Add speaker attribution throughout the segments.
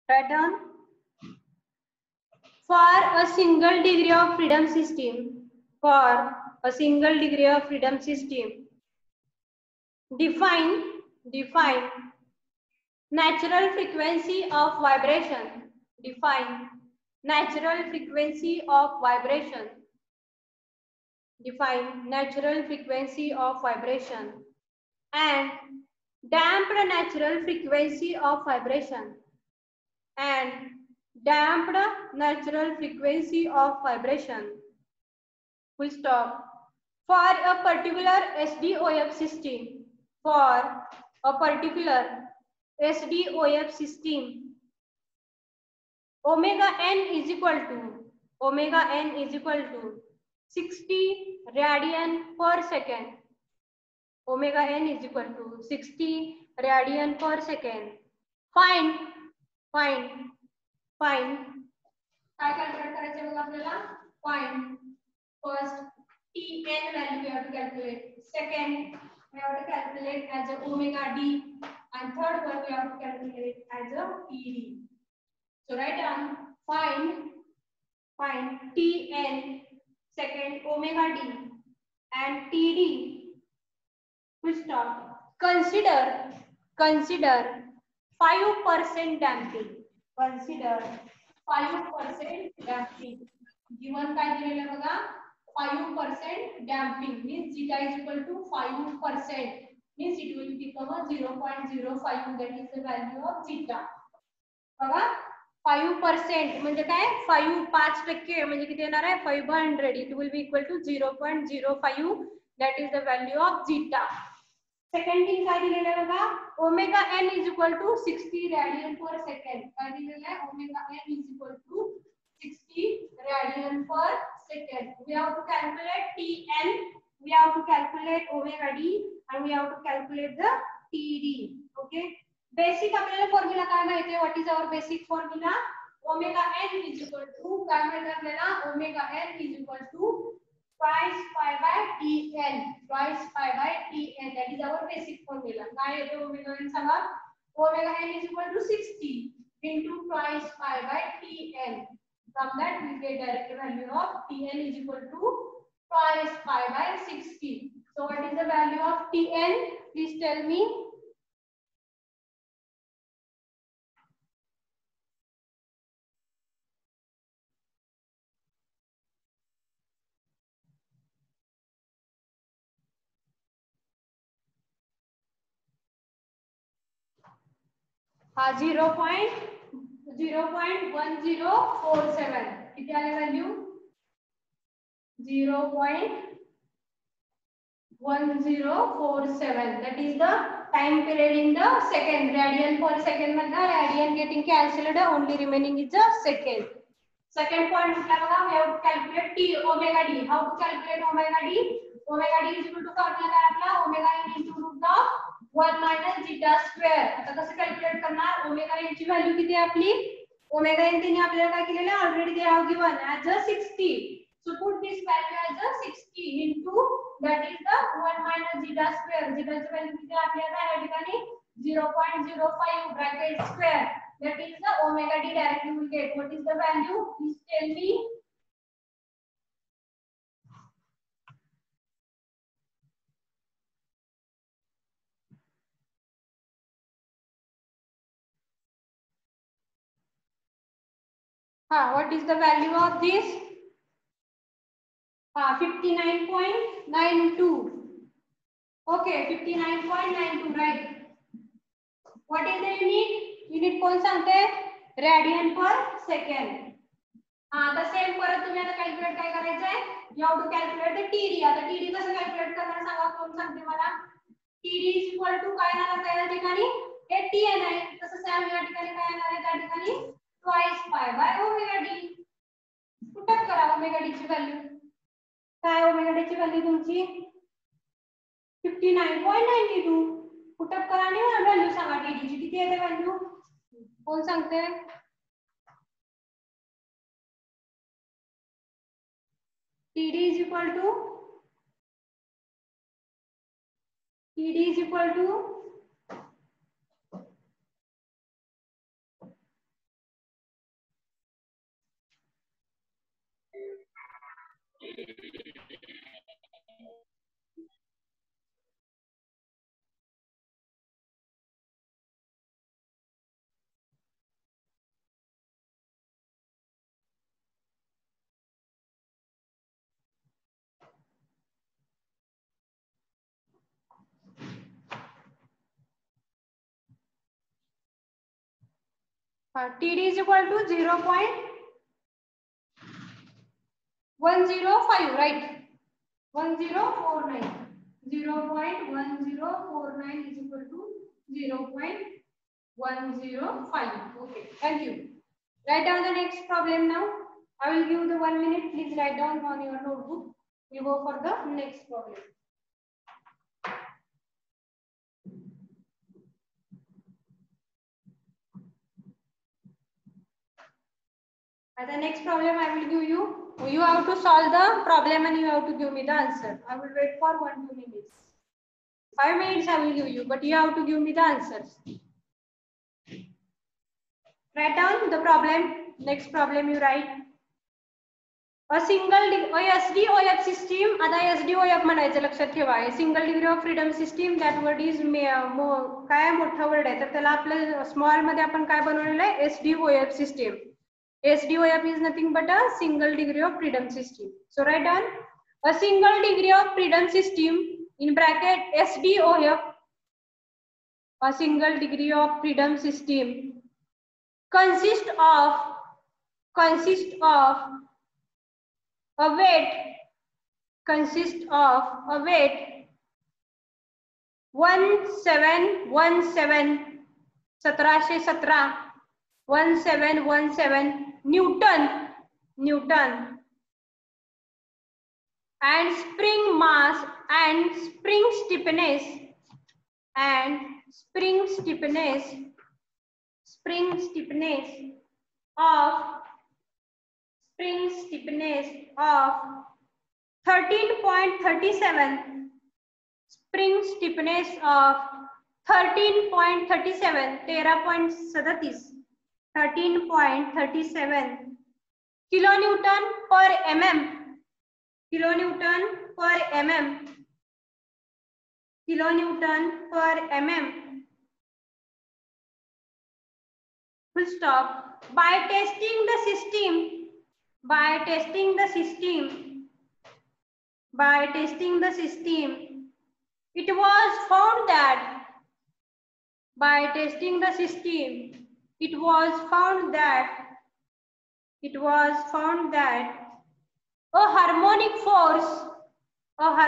Speaker 1: Write down. For a single degree of freedom system, for a single degree of freedom system, define natural frequency of vibration. Define natural frequency of vibration. Define natural frequency of vibration and damped natural frequency of vibration and damped natural frequency of vibration. Full stop. For a particular SDOF system, for a particular SDOF system, omega n is equal to 60 radian per second. Omega n is equal to 60 radian per second. Find काय calculate करायचं बघा आपल्याला. Find first Tn value we have to calculate. Second we have to calculate as a omega d, and third one we have to calculate as a Td. So write down find Tn, second omega d, and Td. Full stop. Consider 5% damping. Consider 5% damping. Given काय दिलेलं बघा 5% damping means zeta is equal to 5% means it will become a 0.05, that is the value of zeta. बघा 5% म्हणजे काय 5% म्हणजे किती येणार आहे 500. It will be equal to 0.05, that is the value of zeta. Second thing काय दिलेलं आहे बघा omega n is equal to 60 radian per second. काय दिलेलं आहे omega n is equal to 60 radian per second. We have to calculate Tn, we have to calculate omega d, and we have to calculate the Td. Okay. Basic आपल्याला formula काय माहिती आहे. What is our basic formula? Omega n is equal to काय माहिती आपल्याला omega n is equal to twice pi by Tn. Twice pi by Tn. That is our basic formula. काय येते omega n Sanga. Omega n is equal to 60 into twice pi by Tn. From that we get direct value of Tn is equal to twice pi by 60. So what is the value of Tn? Please tell me. हा 0.1047 किती आले value 0.1047. that is the time period in the second. Radian per second मध्ये radian getting cancelled, only remaining is the second. Second point कुठला बघा we have to calculate T omega d. How to calculate omega d? Omega d is equal to formula काय आपला omega n into root of 1 minus zeta square. आता कसं calculate करणार omega n ची value किती आहे आपली ओमेगा n तिने आपल्याला काय केलेलं आहे already they have given as a 60. So put this value as a 60 into that is the 1 minus zeta square. Zeta ची व्हॅल्यू किती आपल्याला या ठिकाणी 0.05 bracket square. That is the omega d directly we get. What is the value? Please tell me. What is the value of this? 59.92. Okay, 59.92, right? What is the unit? Unit कोण सांगते? Radian per second. आता same परत तुम्ही आता calculate काय करायचं आहे? You have to calculate the TD. आता TD कसं कॅल्क्युलेट करणार सांगा कोण सांगते मला? TD is equal to काय येणार आहे त्या ठिकाणी? हे Tn आहे. तसं सेम या ठिकाणी काय येणार आहे त्या ठिकाणी? Twice pi by omega d. Put up करा ओमेगा d ची व्हॅल्यू. काय ओमेगा d ची व्हॅल्यू तुमची 59.92. पुटअप करा आणि व्हॅल्यू सांगा TD ची किती येते व्हॅल्यू कोण सांगते TD is equal to TD is equal to 0.105, right? 1049. 0.1049 is equal to 0.105. Okay, thank you. Write down the next problem now. I will give the 1 minute. Please write down on your notebook. We go for the next problem. At the next problem, I will give you. You have to solve the problem and you have to give me the answer. I will wait for 1-2 minutes. 5 minutes I will give you, but you have to give me the answers. Write down the problem. Next problem you write. A single SDOF system. आता SDOF म्हणायचं लक्षात ठेवा. Single degree of freedom system. That word is काय मोठा word आहे तर त्याला आपल्या स्मॉल मध्ये आपण काय बनवलेलं आहे SDOF system. SDOF is nothing but a single degree of freedom system. So write down a single degree of freedom system in bracket SDOF. A single degree of freedom system consists of a weight 1717 1717 Newton and spring mass and spring stiffness of 13.37 spring stiffness of 13.37 kilonewton per mm full stop. By testing the system it was found that a harmonic force of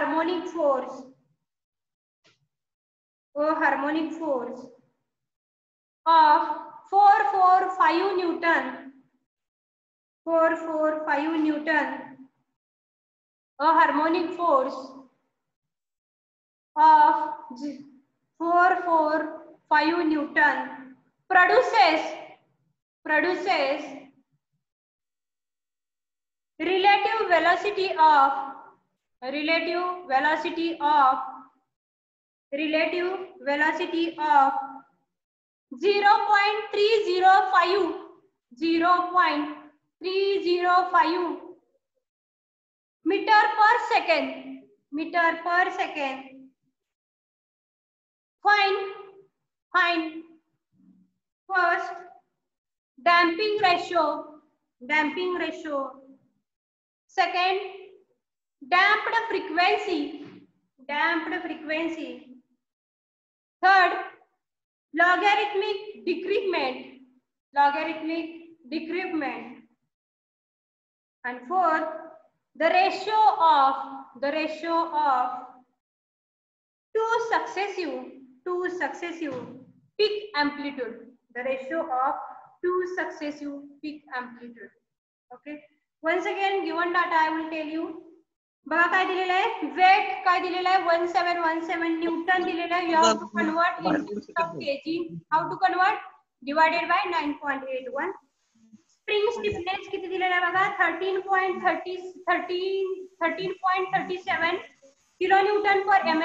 Speaker 1: 445 Newton. A harmonic force of 445 Newton produces relative velocity of 0.305 meter per second. Find first damping ratio. Second, damped frequency. Third, logarithmic decrement. And fourth, the ratio of two successive peak amplitude. Okay. Once again, given data I will tell you. बघा काय दिलेलं आहे wait काय दिलेलं आहे 1717 Newton दिलेलं आहे. You have to convert into kg. How to convert? Divided by 9.81. Spring stiffness किती दिलेलं आहे बघा 13.37 kilonewton per mm.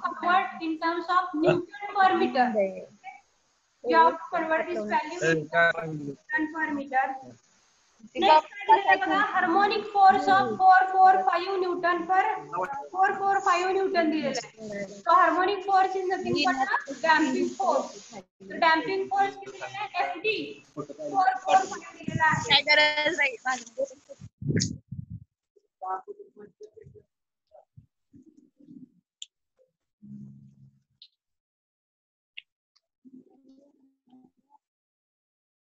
Speaker 1: Convert in terms of Newton per meter. You have to convert this value in Newton per meter. Next काय दिलेलं आहे बघा, harmonic force of 445 Newton पर 445 Newton दिलेलं आहे. तो harmonic force is nothing but damping force. तर damping force किती दिलेला आहे, FD 445 दिलेला आहे.
Speaker 2: काय गरज नाही.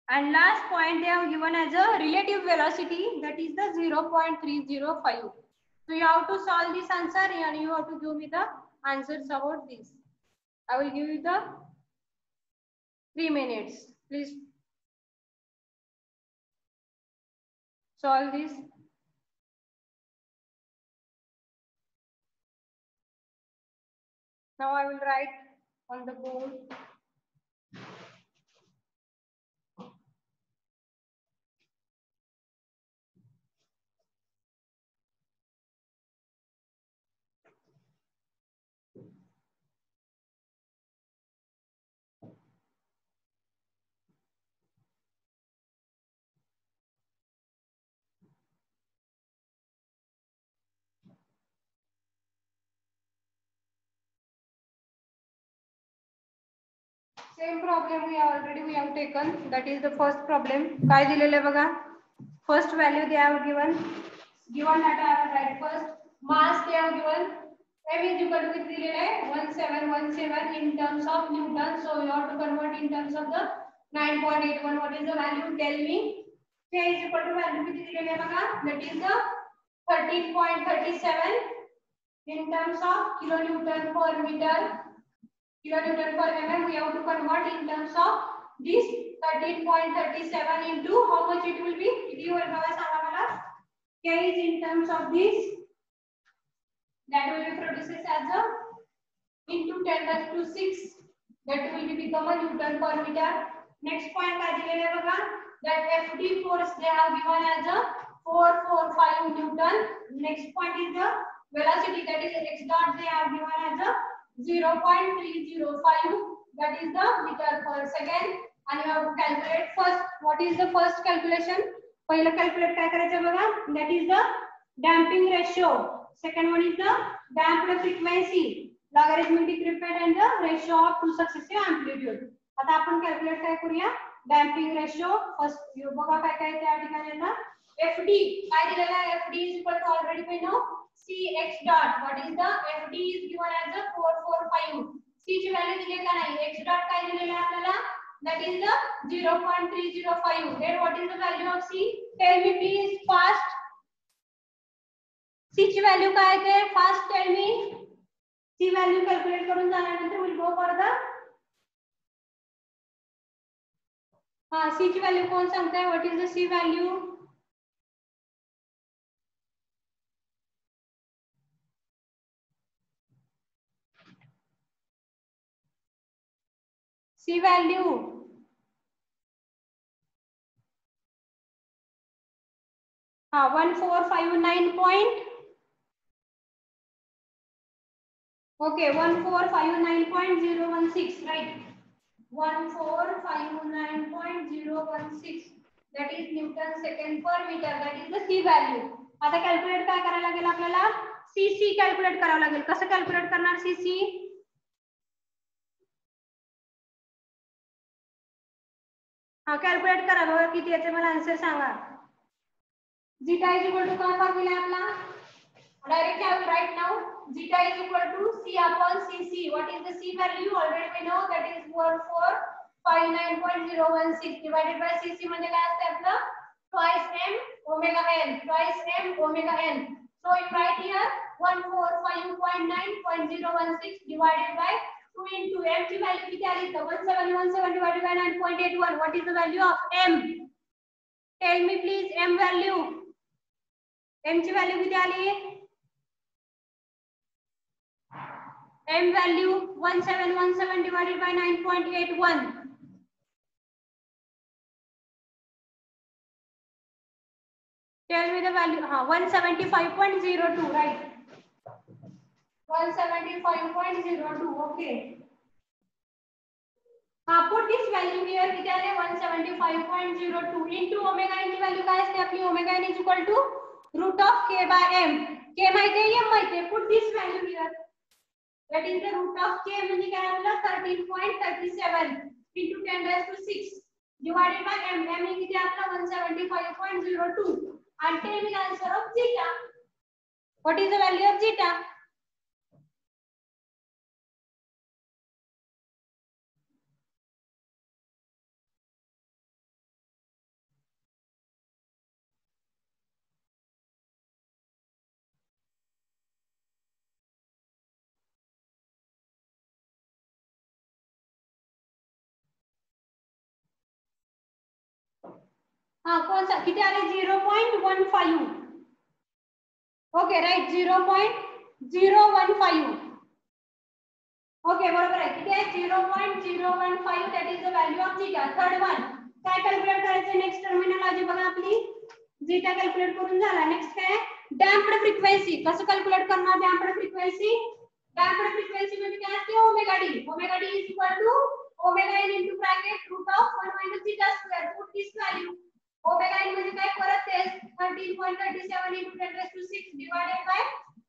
Speaker 1: And last point they have given as a relative velocity, that is the 0.305. So you have to solve this answer and you have to give me the answers about this. I will give you the 3 minutes. Please solve this. Now I will write on the board. Same problem we have taken. That is the first problem. काय दिलेलं आहे बघा. First value they have given. Given data I will write first. Mass they have given. M is equal to दिलेलं आहे 1717 in terms of Newton. So you have to convert in terms of the 9.81. What is the value? Tell me. K is equal to value किती दिलेलं आहे बघा. That is the 13.37 in terms of kilonewton per meter. Kilonewton per mm, we have to convert in terms of this 13.37 into how much it will be. किती होईल बघा सांगा मला. K is in terms of this, that will be produces as a into 10 raised to 6, that will be become a Newton per meter. Next point काय दिलेलं आहे बघा, that FD force they have given as a 445 Newton. Next point is the velocity, that is x dot they have given as a 0.305, that is the meter per second. And you have to calculate first. What is the first calculation? पहिलं calculate काय करायचं बघा, that is the damping ratio. Second one is the damped frequency, logarithmic decrement and the ratio of two successive amplitude. आता आपण calculate काय करूया, damping ratio. First बघा काय काय त्या ठिकाणी आता FD काय दिलेला आहे, FD is equal to already we know Cx dot. What is the FD is given as a 445. C ची व्हॅल्यू दिली का नाही, x dot काय दिलेला आहे आपल्याला, that is the 0.305. Then what is the value of C? Tell me please fast. C ची value काय आहे, fast tell me. C value calculate करून झाल्यानंतर we'll go for the C ची व्हॅल्यू कोण सांगताय, what is the C value? C value हाँ 1459 point, okay 1459.016, right, 1459.016, that is Newton second per meter, that is the C value. आता calculate काय करायला लागेल आपल्याला, CC कॅल्क्युलेट करावं लागेल. कसं कॅल्क्युलेट करणार CC? हाँ कॅल्क्युलेट करा बघा किती येते, मला answer Sanga. zeta is equal to काय फॉर्म्युला आपला, direct I will write now. Zeta is equal to C upon CC. What is the C value? Already we know, that is 1459.016 divided by CC म्हणजे काय असते आपलं, twice m omega n, twice m omega n. So you write here 145.9.016 divided by 2 into m ची value किती आली, तर 1717 divided by 9.81. What is the value of m? Tell me please m value. m ची value किती आली, m value 1717 divided by 9.81. Tell me the value. 175.02, right? 175.02. Okay. Put this value here. किती आले 175.02. 175.02 into omega n ची value काय असते आपली? Omega n is equal to root of k by m. k माहिती आहे, m माहिती आहे. Put this value here. That is the root of k म्हणजे काय आपला 13.37 into 10 raised to 6 divided by m. m हे किती आपला 175.02 and tell me the answer of zeta. What is the value of zeta? हाँ कौन सा किती आले 0.15 ओके राइट 0.015 ओके बरोबर आहे किती आहे 0.015 that is the value of zeta. Third one काय कॅल्क्युलेट करायचं नेक्स्ट टर्मिनॉलॉजी बघा आपली zeta कॅल्क्युलेट करून झाला. नेक्स्ट काय डॅम्प्ड फ्रिक्वेन्सी कसं कॅल्क्युलेट करणार डॅम्प्ड फ्रिक्वेन्सी म्हणजे काय असते omega D is equal to omega n into bracket root of 1 minus zeta square. Put this value omega n म्हणजे काय परत तेच 13.37 into 10 raised to 6 divided by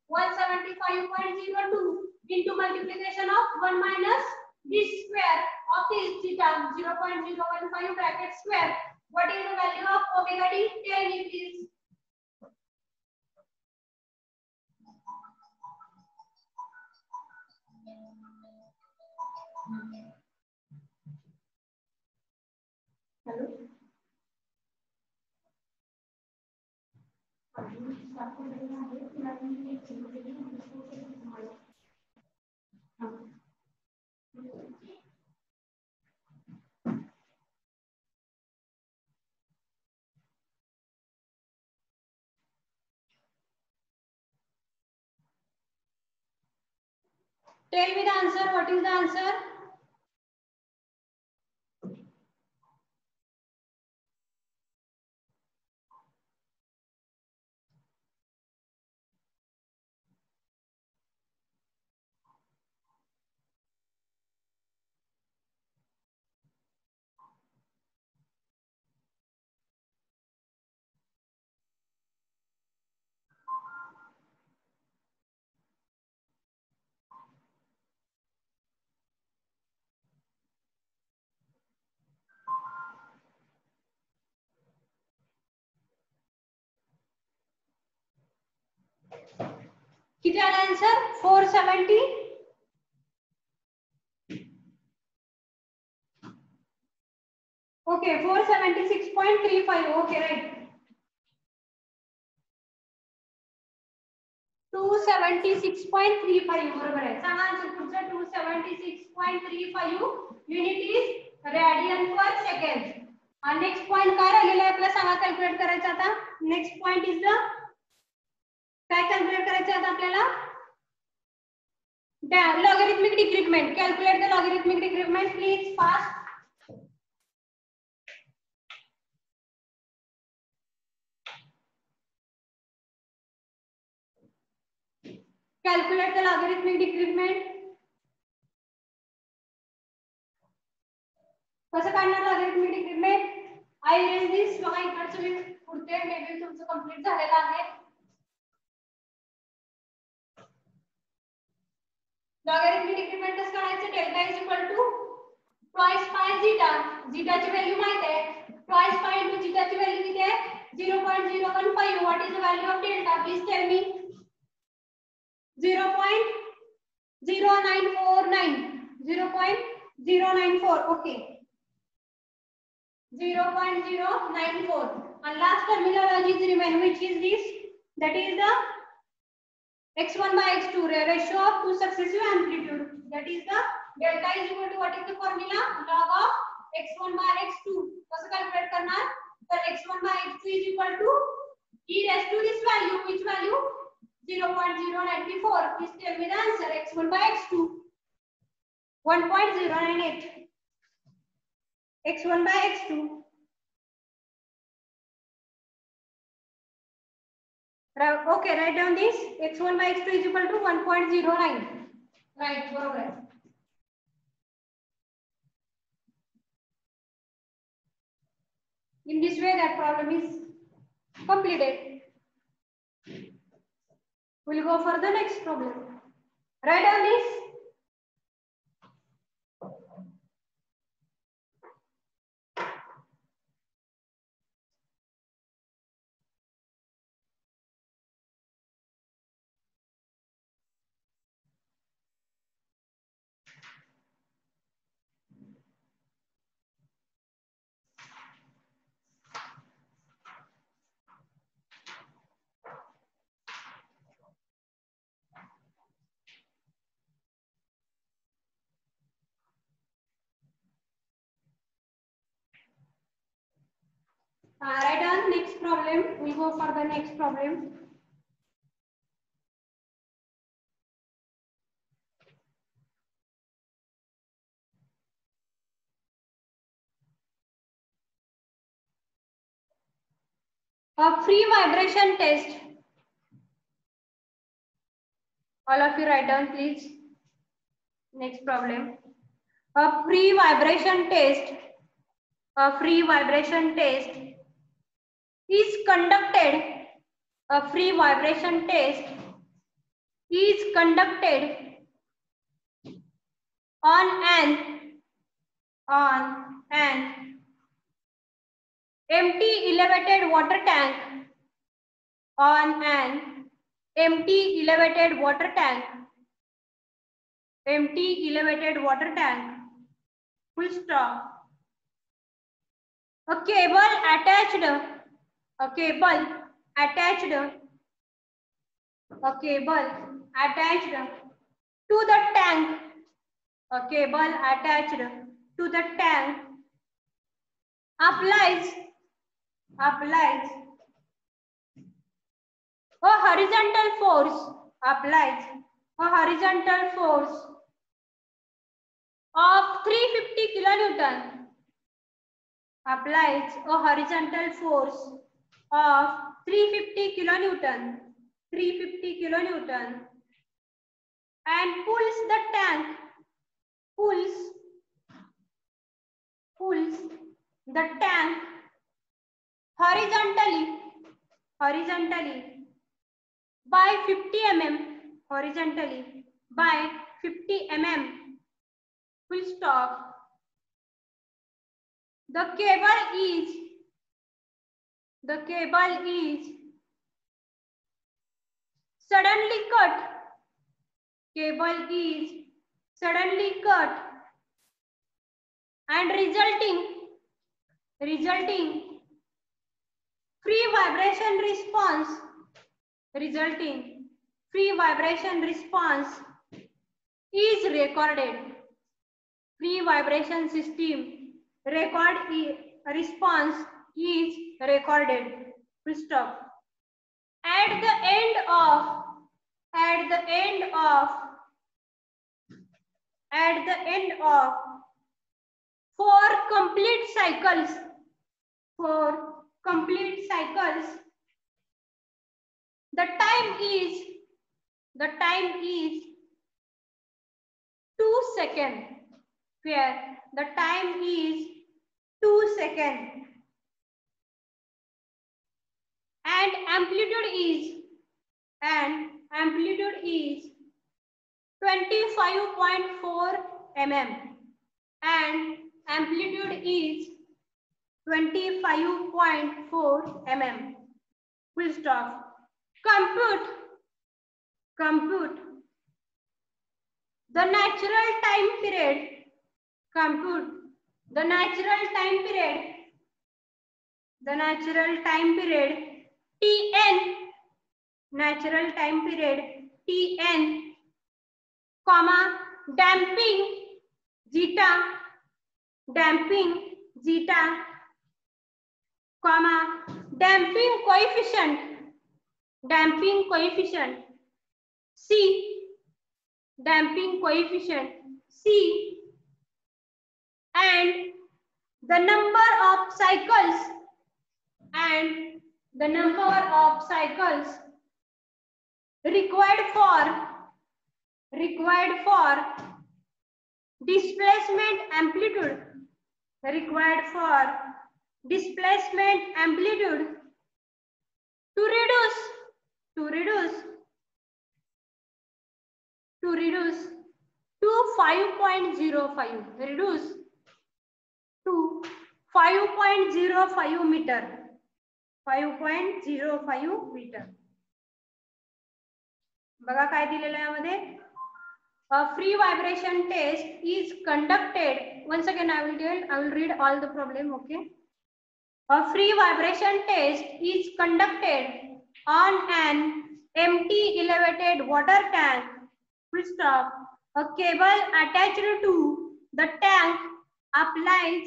Speaker 1: 175.02 into multiplication of 1 minus this square of this theta 0.015 bracket square. What is the value of omega d? Tell me please. Hello. Tell me the answer. What is the answer? किती आला answer 470 okay 476.35 okay right 276.35 बरोबर आहे सांगा answer पुढचा 276.35 unit is radian पर second. आणि next point काय राहिलेला आहे आपल्याला सांगा कॅल्क्युलेट करायचं आता. नेक्स्ट पॉइंट इज द काय कॅल्क्युलेट करायचं आता आपल्याला logarithmic decrement. Calculate the logarithmic decrement please fast. Calculate the logarithmic decrement. कसं काढणार logarithmic decrement? I erase this. बघा इकडचं मी पुढते मेबी तुमचं कंप्लीट झालेलं आहे. Logarithmic decrement कसं काढायचं? Delta is equal to twice pi zeta. zeta ची व्हॅल्यू माहित आहे. twice pi into zeta ची व्हॅल्यू किती आहे? 0.015. What is the value of delta? Please tell me. 0.0949 0.094 okay 0.094 and last terminology is remain which is this that is the x1 by x2 ratio of two successive amplitude that is the delta is equal to what is the formula log of x1 by x2 कसं calculate करणार तर x1 by x2 is equal to e raised to this value which value 0.094. Please tell me the answer. x1 by x2 1.098. x1 by x2 okay write down this x1 by x2 is equal to 1.09 right बरोबर आहे. . In this way, that problem is completed. We'll go for the next problem. Write down this. Write down next problem. We'll go for the next problem. A free vibration test. All of you write down, please. Next problem. A free vibration test. A free vibration test is conducted. A free vibration test is conducted on an empty elevated water tank. On an empty elevated water tank. Empty elevated water tank. Full stop. A cable attached to the tank. A cable attached to the tank applies a horizontal force. Applies a horizontal force of 350 kilonewton. Applies a horizontal force of 350 kilonewton. 350 kilonewton. And pulls the tank. Pulls the tank horizontally by 50 mm. Horizontally by 50 mm. Full stop. The cable is suddenly cut. Cable is suddenly cut and resulting free vibration response. Resulting free vibration response is recorded. Free vibration system response is recorded. Full stop. At the end of 4 complete cycles. 4 complete cycles. The time is 2 seconds. Where the time is 2 seconds. And amplitude is 25.4 mm. And amplitude is 25.4 mm. Full stop. Compute the natural time period. Compute the natural time period. Tn. Natural time period Tn, comma, damping zeta, comma, damping coefficient C, and the number of cycles required for displacement amplitude. displacement amplitude to reduce to 5.05, reduce to 5.05 meter, 5.05 meter. बघा काय दिलेलं आहे यामध्ये. A free vibration test is conducted. Once again, I will read all the problem. Okay. A free vibration test is conducted on an empty elevated water tank. Full stop. A cable attached to the tank applies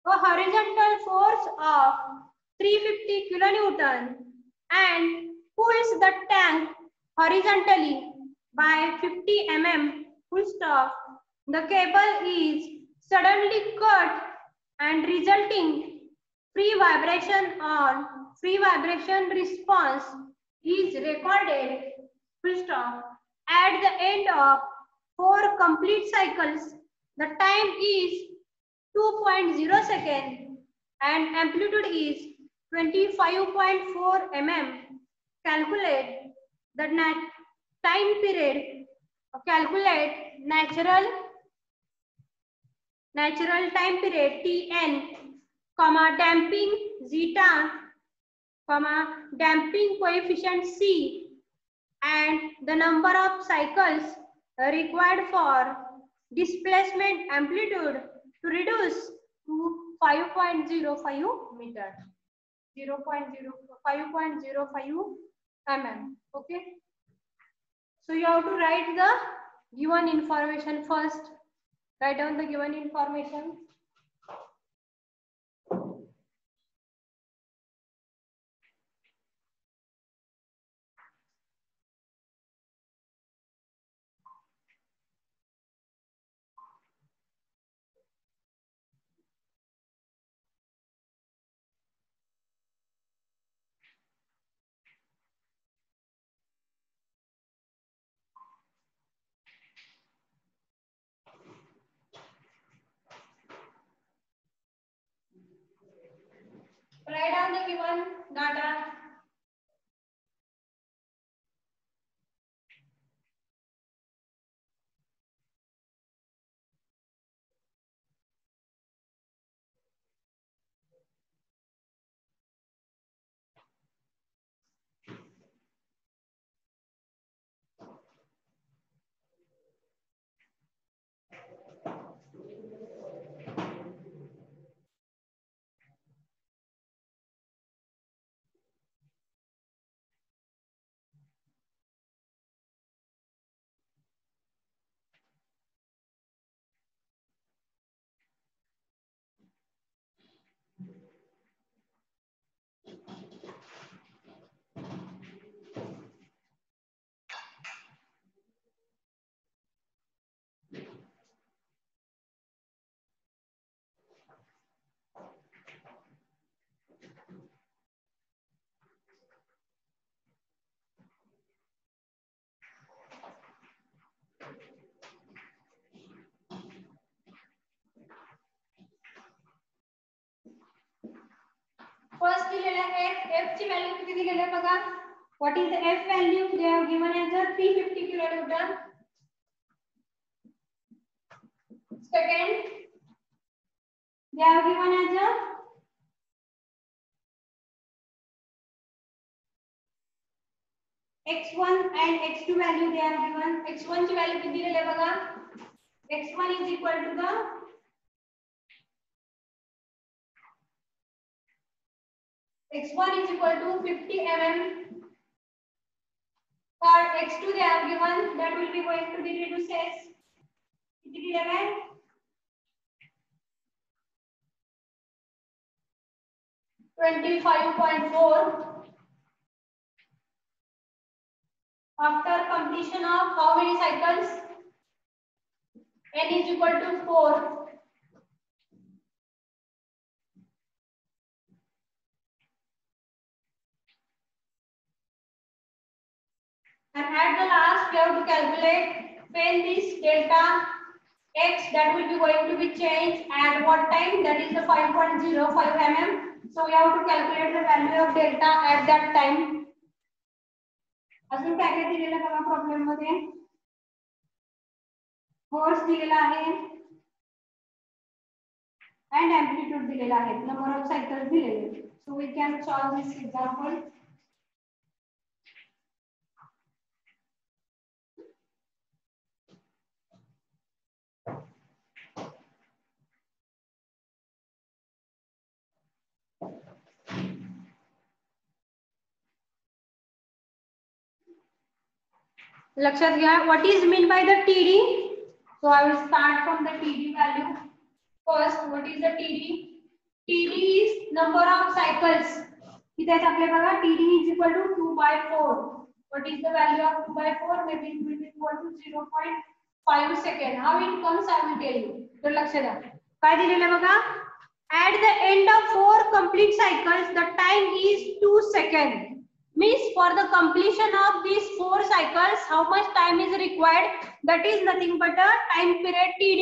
Speaker 1: a horizontal force of 350 kilonewton and pulls the tank horizontally by 50 mm. Full stop. The cable is suddenly cut and resulting free vibration response is recorded. Full stop. At the end of 4 complete cycles, the time is 2.0 seconds and amplitude is 25.4 mm. Calculate the time period. Calculate natural time period Tn, damping zeta, damping coefficient C, and the number of cycles required for displacement amplitude to reduce to 5.05 meter, 5.05 mm. Okay. So you have to write the given information first. Write down the given information. Write down the given data. First दिलेला आहे f ची value किती दिलेली आहे बघा. What is the f value? They have given as a 350 kilonewton. Second, they have given as a x1 and x2 value. They are given. x1 ची value किती दिलेली आहे बघा. x1 is equal to the x1 is equal to 50 mm. For x2 they have given that will be going to be reduced as 25.4. After completion of how many cycles? N is equal to 4. And at the last, we have to calculate when this delta x that will be going to be changed at what time? That is the 5.05 mm. So you have to calculate the value of delta at that time. अजून काय काय दिलेलं बघा problem मध्ये. Force दिलेला आहे and amplitude दिलेला आहे, number of cycles दिलेले. So we can solve this example. लक्षात घ्या, what is mean by the TD? So I will start from the TD value. First, what is the TD? TD is number of cycles. इथे आपले बघा TD is equal to 2/4. What is the value of 2/4? Maybe it will be equal to 0.5 second. How it comes I will tell you. तर लक्ष द्या, काय दिलेलं बघा. At the end of 4 complete cycles, the time is 2 seconds. Means for the completion of these 4 cycles, how much time is required? That is nothing but a time period TD.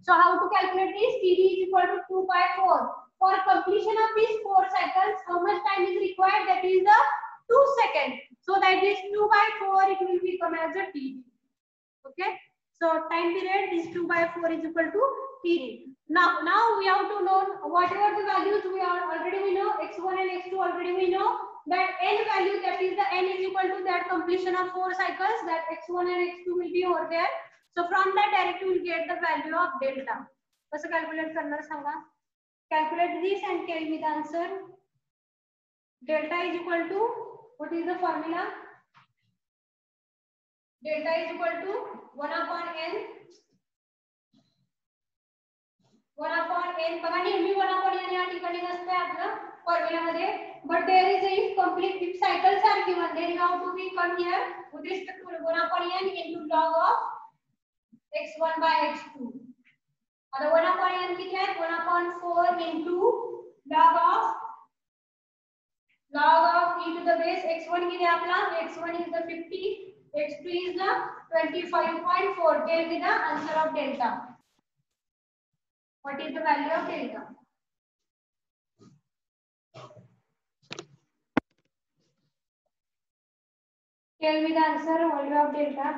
Speaker 1: So how to calculate this? TD is equal to 2/4. For completion of these 4 cycles, how much time is required? That is the 2 seconds. So that is 2/4. It will become as a TD. Okay. So time period is 2/4 is equal to TD. Now we have to know whatever the values we are already we know x1 and x2 already we know. That n value, that is the n is equal to that completion of 4 cycles, that x1 and x2 will be over there. So from that direct you will get the value of delta. कसं calculate करणार सांगा. Calculate this and tell me the answer. Delta is equal to, what is the formula? Delta is equal to 1/n. 1/n बघा नेहमी 1/n या ठिकाणी नसते आपलं formula मध्ये. But there is a if cycles are given, then you have to be come here with respect to 1/n into log of x1 by x2. आता 1/n किती आहे? 1/4 into log of e to the base x1 किती आहे आपला? x1 is the 50, x2 is the 25.4. Tell me the answer of delta. What is the value of delta? Tell me the answer, value of delta.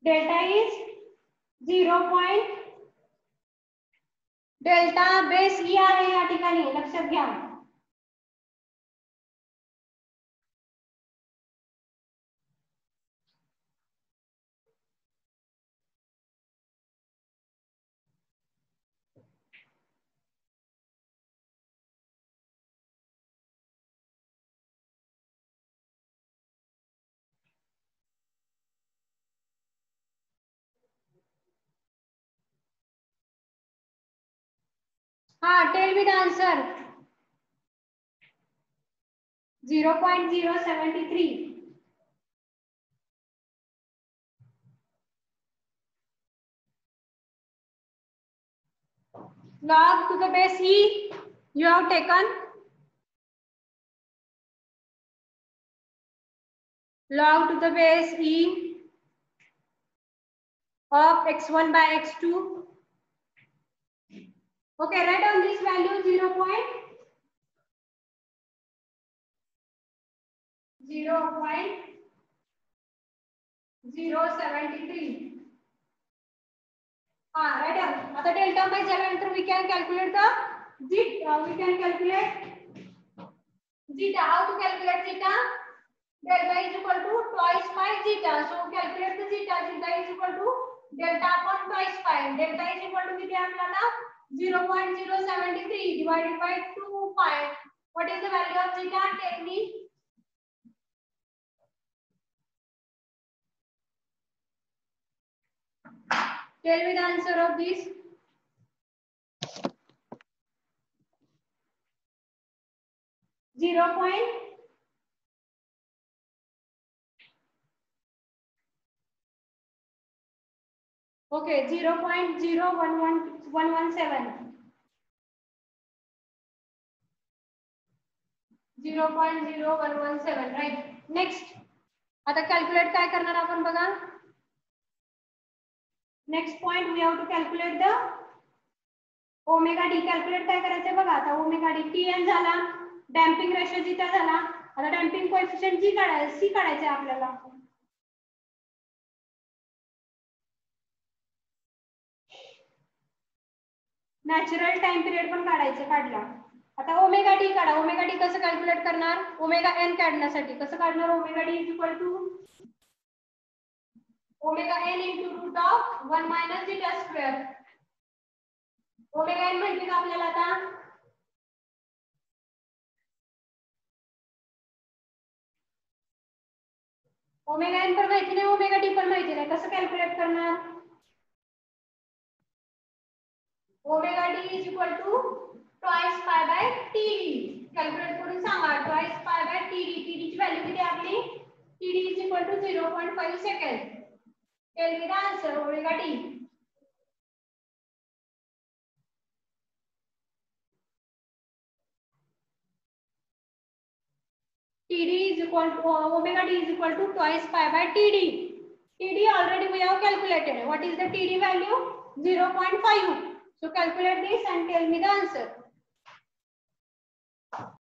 Speaker 1: Delta is 0. delta base E आहे या ठिकाणी लक्षात घ्या. Tell me the answer. 0.073. Log to the base E you have taken. Log to the base E of x1 by x2. Okay, write down this value 0.073. Write down. आता delta by झाल्यानंतर we can calculate the zeta. We can calculate zeta. How to calculate zeta? Delta is equal to twice pi zeta. So calculate the zeta. Zeta is equal to delta upon twice pi. Delta is equal to किती आपल्याला 0.073 divided by 2 pi. What is the value of zeta? Tell me. Tell me the answer of this. Okay, 0.01117. 0.0117, right? Next, आता calculate काय करणार आपण बघा. Next point we have to calculate the omega D. Calculate काय करायचंय बघा आता. Omega D Tn झाला, डॅम्पिंग रेशो जिता झाला. आता डॅम्पिंग कोएफिशिएंट सी काढायचं आपल्याला. नॅचरल टाइम पिरियड पण काढला. आता ओमेगा डी काढा. ओमेगा डी कसं कॅल्क्युलेट करणार? ओमेगा एन काढण्यासाठी कसं काढणार? Omega D is equal to omega N into root of 1 minus zeta square. Omega N माहिती का आपल्याला आता? ओमेगा एन पण माहिती नाही, ओमेगा डी पण माहिती नाही. कसं कॅल्क्युलेट करणार? Omega D is equal to twice pi by TD. Calculate करून सांगा. Twice pi by TD. TD ची व्हॅल्यू किती आपली? TD is equal to 0.5 second. Tell me the answer. Omega D TD is equal to omega D is equal to twice pi by TD. TD already we have calculated. What is the TD value? 0.5. So calculate this and tell me the answer.